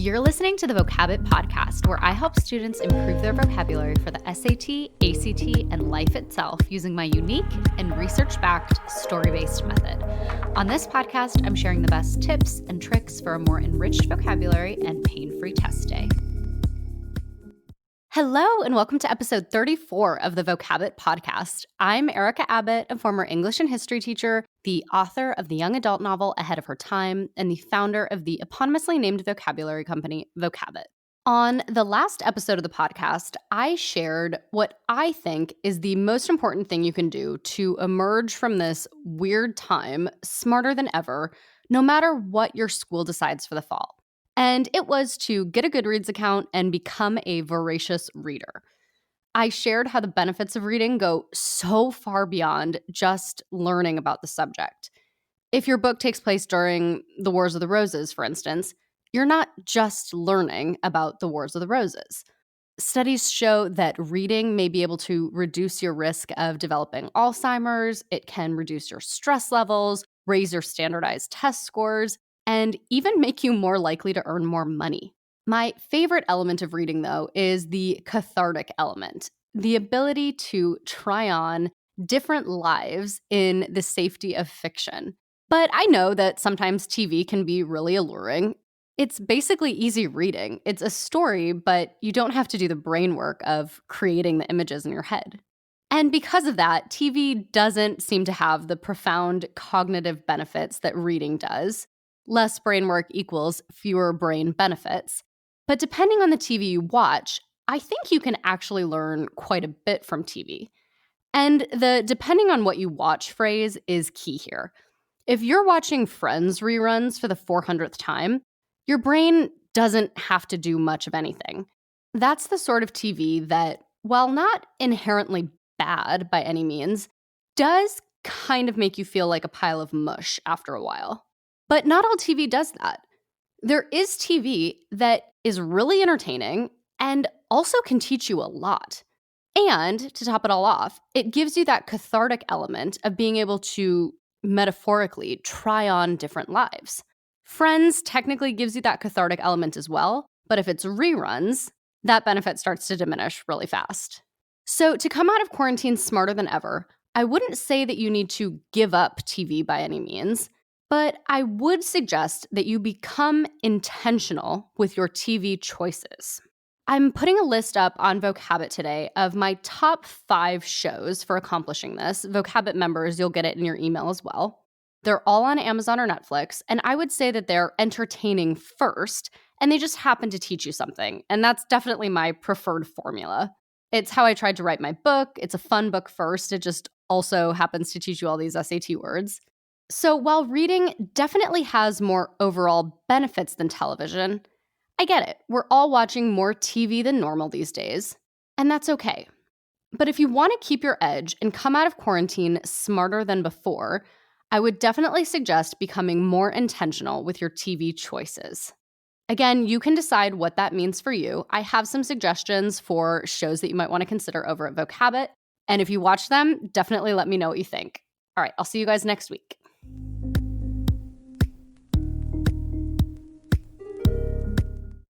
You're listening to the Vocabbett podcast, where I help students improve their vocabulary for the SAT, ACT, and life itself using my unique and research-backed story-based method. On this podcast, I'm sharing the best tips and tricks for a more enriched vocabulary and pain-free test day. Hello, and welcome to episode 34 of the Vocabbett podcast. I'm Erica Abbott, a former English and history teacher, the author of the young adult novel Ahead of Her Time, and the founder of the eponymously named vocabulary company, Vocabbett. On the last episode of the podcast, I shared what I think is the most important thing you can do to emerge from this weird time smarter than ever, no matter what your school decides for the fall. And it was to get a Goodreads account and become a voracious reader. I shared how the benefits of reading go so far beyond just learning about the subject. If your book takes place during the Wars of the Roses, for instance, you're not just learning about the Wars of the Roses. Studies show that reading may be able to reduce your risk of developing Alzheimer's, it can reduce your stress levels, raise your standardized test scores, and even make you more likely to earn more money. My favorite element of reading, though, is the cathartic element, the ability to try on different lives in the safety of fiction. But I know that sometimes TV can be really alluring. It's basically easy reading. It's a story, but you don't have to do the brain work of creating the images in your head. And because of that, TV doesn't seem to have the profound cognitive benefits that reading does. Less brain work equals fewer brain benefits. But depending on the TV you watch, I think you can actually learn quite a bit from TV. And the depending on what you watch phrase is key here. If you're watching Friendsre-runs for the 400th time, your brain doesn't have to do much of anything. That's the sort of TV that, while not inherently bad by any means, does kind of make you feel like a pile of mush after a while. But not all TV does that. There is TV that is really entertaining and also can teach you a lot. And to top it all off, it gives you that cathartic element of being able to metaphorically try on different lives. Friends technically gives you that cathartic element as well, but if it's reruns, that benefit starts to diminish really fast. So to come out of quarantine smarter than ever, I wouldn't say that you need to give up TV by any means. But I would suggest that you become intentional with your TV choices. I'm putting a list up on Vocabbett today of my top 5 shows for accomplishing this. Vocabbett members, you'll get it in your email as well. They're all on Amazon or Netflix, and I would say that they're entertaining first, and they just happen to teach you something. And that's definitely my preferred formula. It's how I tried to write my book. It's a fun book first. It just also happens to teach you all these SAT words. So while reading definitely has more overall benefits than television, I get it. We're all watching more TV than normal these days, and that's okay. But if you want to keep your edge and come out of quarantine smarter than before, I would definitely suggest becoming more intentional with your TV choices. Again, you can decide what that means for you. I have some suggestions for shows that you might want to consider over at Vocabbett, and if you watch them, definitely let me know what you think. All right, I'll see you guys next week.